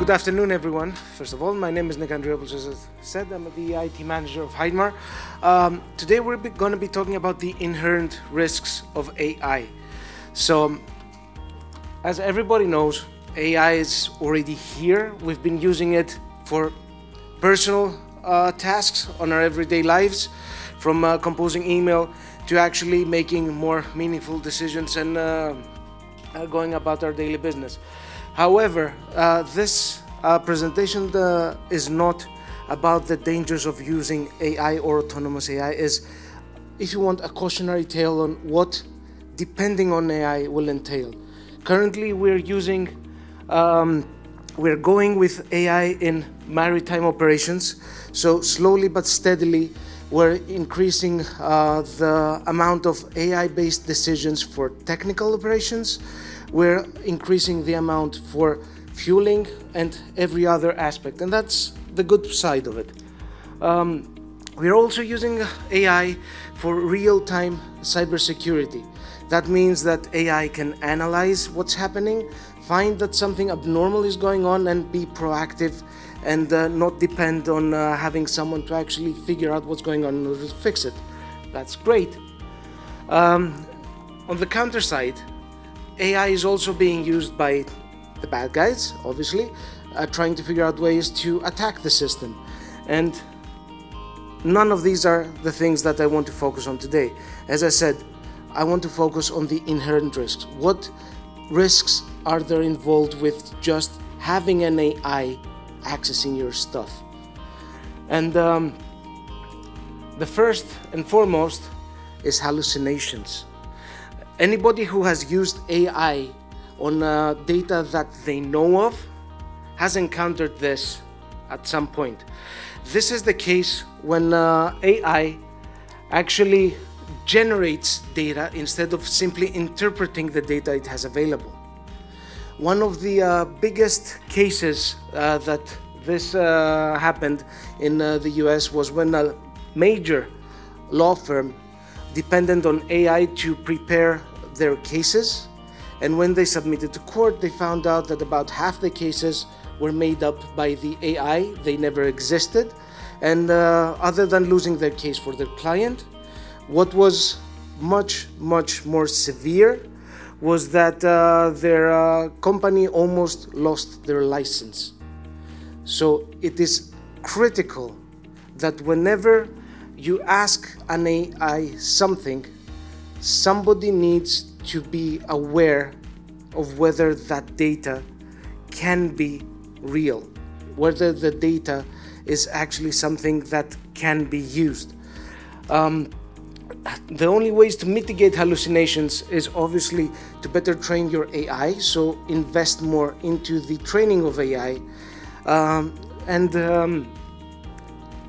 Good afternoon, everyone. First of all, my name is Andriopoulos. As I said, I'm the IT manager of Heidmar. Today we're going to be talking about the inherent risks of AI. So, as everybody knows, AI is already here. We've been using it for personal tasks on our everyday lives, from composing email to actually making more meaningful decisions and going about our daily business. However, this presentation is not about the dangers of using AI or autonomous AI. Is, if you want, a cautionary tale on what depending on AI will entail. Currently, we're going with AI in maritime operations. So slowly but steadily, we're increasing the amount of AI-based decisions for technical operations. We're increasing the amount for fueling and every other aspect, and that's the good side of it. We're also using AI for real-time cybersecurity. That means that AI can analyze what's happening, find that something abnormal is going on, and be proactive and not depend on having someone to actually figure out what's going on in order to fix it. That's great. On the counter side, AI is also being used by the bad guys, obviously, trying to figure out ways to attack the system. And none of these are the things that I want to focus on today. As I said, I want to focus on the inherent risks. What risks are there involved with just having an AI accessing your stuff? And the first and foremost is hallucinations. Anybody who has used AI on data that they know of has encountered this at some point. This is the case when AI actually generates data instead of simply interpreting the data it has available. One of the biggest cases that this happened in the US was when a major law firm depended on AI to prepare their cases, and when they submitted to court, they found out that about half the cases were made up by the AI. They never existed, and other than losing their case for their client, what was much more severe was that their company almost lost their license. So it is critical that whenever you ask an AI something, somebody needs to be aware of whether that data can be real, whether the data is actually something that can be used. The only ways to mitigate hallucinations is obviously to better train your AI, so invest more into the training of AI, and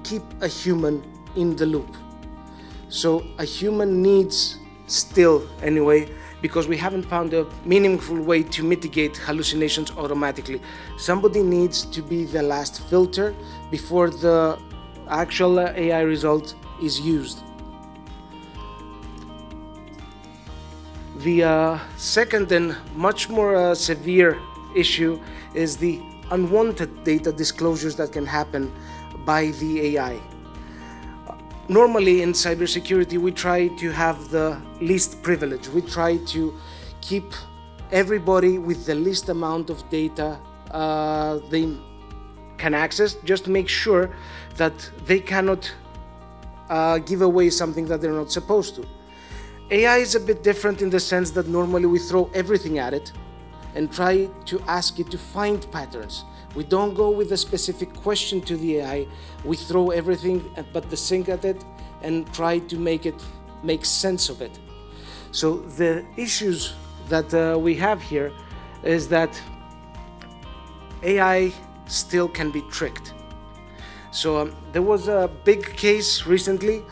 keep a human in the loop. So a human needs still, anyway, because we haven't found a meaningful way to mitigate hallucinations automatically. Somebody needs to be the last filter before the actual AI result is used. The second and much more severe issue is the unwanted data disclosures that can happen by the AI. Normally in cybersecurity, we try to have the least privilege. We try to keep everybody with the least amount of data they can access, just to make sure that they cannot give away something that they're not supposed to. AI is a bit different in the sense that normally we throw everything at it and try to ask it to find patterns. We don't go with a specific question to the AI. We throw everything but the sink at it and try to make sense of it. So the issues that we have here is that AI still can be tricked. So there was a big case recently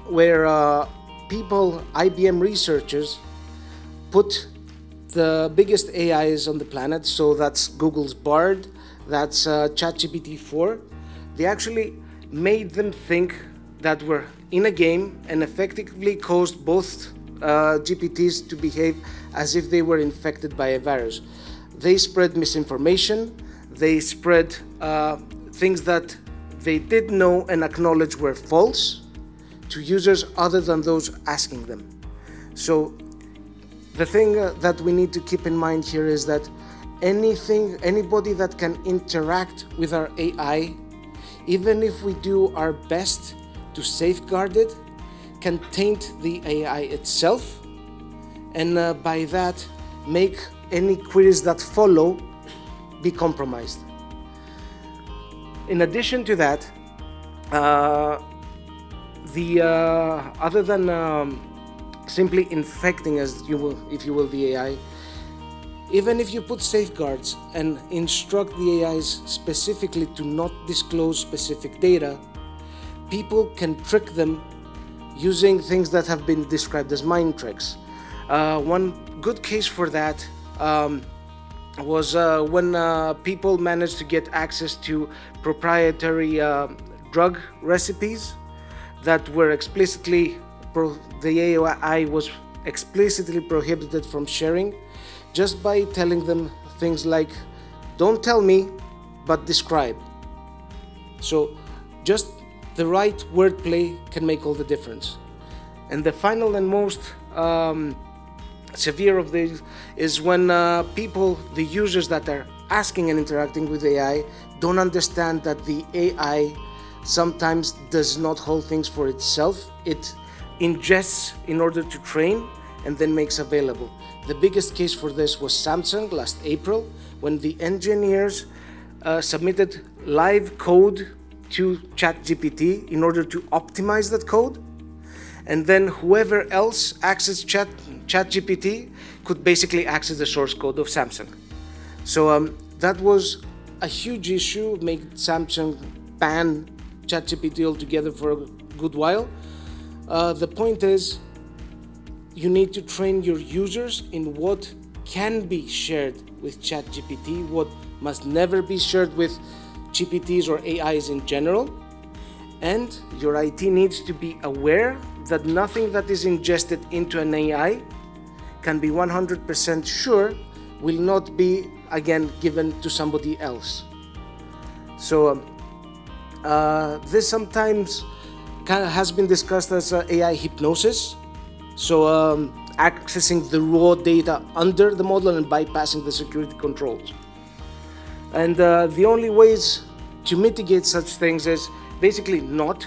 where people, IBM researchers, put the biggest AIs on the planet, so that's Google's Bard, that's ChatGPT 4. They actually made them think that we're in a game and effectively caused both GPTs to behave as if they were infected by a virus. they spread misinformation, they spread things that they did know and acknowledge were false to users other than those asking them. So the thing that we need to keep in mind here is that anybody that can interact with our AI, even if we do our best to safeguard it, can taint the AI itself, and by that make any queries that follow be compromised. In addition to that, other than simply infecting, if you will, the AI, even if you put safeguards and instruct the AIs specifically to not disclose specific data, people can trick them using things that have been described as mind tricks. One good case for that was when people managed to get access to proprietary drug recipes that were explicitly, the AI was explicitly prohibited from sharing, just by telling them things like, don't tell me, but describe. So just the right wordplay can make all the difference. And the final and most severe of these is when people, the users that are asking and interacting with AI, don't understand that the AI sometimes does not hold things for itself. It ingests in order to train and then makes available. The biggest case for this was Samsung last April, when the engineers submitted live code to ChatGPT in order to optimize that code, and then whoever else accessed ChatGPT could basically access the source code of Samsung. So that was a huge issue, made Samsung ban ChatGPT altogether for a good while. The point is, you need to train your users in what can be shared with ChatGPT, what must never be shared with GPTs or AIs in general, and your IT needs to be aware that nothing that is ingested into an AI can be 100% sure will not be again given to somebody else. So this sometimes has been discussed as AI hypnosis. So accessing the raw data under the model and bypassing the security controls. And the only ways to mitigate such things is basically not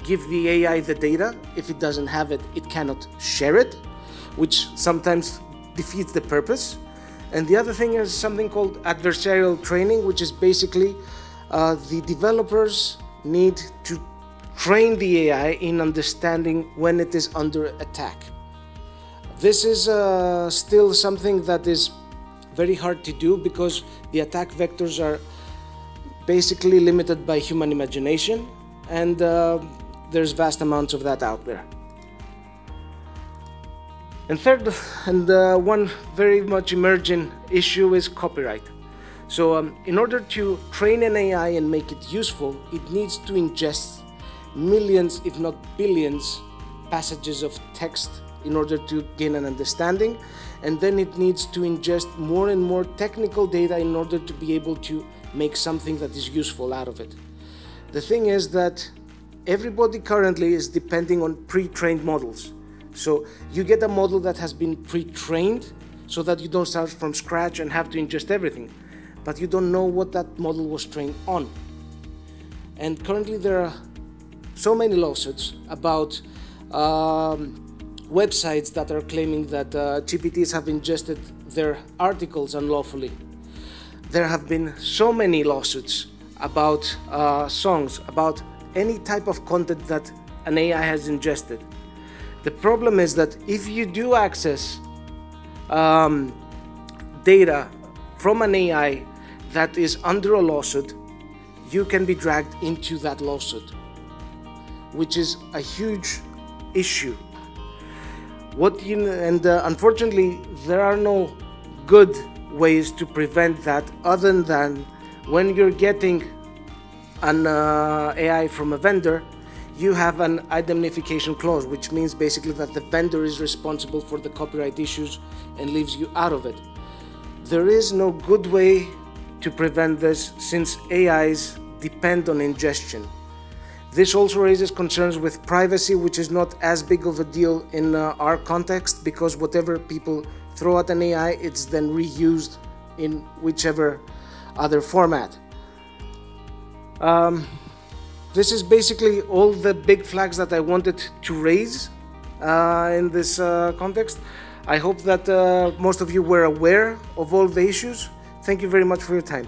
give the AI the data. If it doesn't have it, it cannot share it, which sometimes defeats the purpose. And the other thing is something called adversarial training, which is basically the developers need to train the AI in understanding when it is under attack. This is still something that is very hard to do because the attack vectors are basically limited by human imagination, and there's vast amounts of that out there. And third, and one very much emerging issue is copyright. So in order to train an AI and make it useful, it needs to ingest millions, if not billions, passages of text in order to gain an understanding, and then it needs to ingest more and more technical data in order to be able to make something that is useful out of it. The thing is that everybody currently is depending on pre-trained models. So you get a model that has been pre-trained so that you don't start from scratch and have to ingest everything, but you don't know what that model was trained on. And currently there are so many lawsuits about websites that are claiming that GPTs have ingested their articles unlawfully. There have been so many lawsuits about songs, about any type of content that an AI has ingested. The problem is that if you do access data from an AI that is under a lawsuit, you can be dragged into that lawsuit, which is a huge issue. Unfortunately, there are no good ways to prevent that other than when you're getting an AI from a vendor, you have an indemnification clause, which means basically that the vendor is responsible for the copyright issues and leaves you out of it. There is no good way to prevent this since AIs depend on ingestion. This also raises concerns with privacy, which is not as big of a deal in our context, because whatever people throw at an AI, it's then reused in whichever other format. This is basically all the big flags that I wanted to raise in this context. I hope that most of you were aware of all the issues. Thank you very much for your time.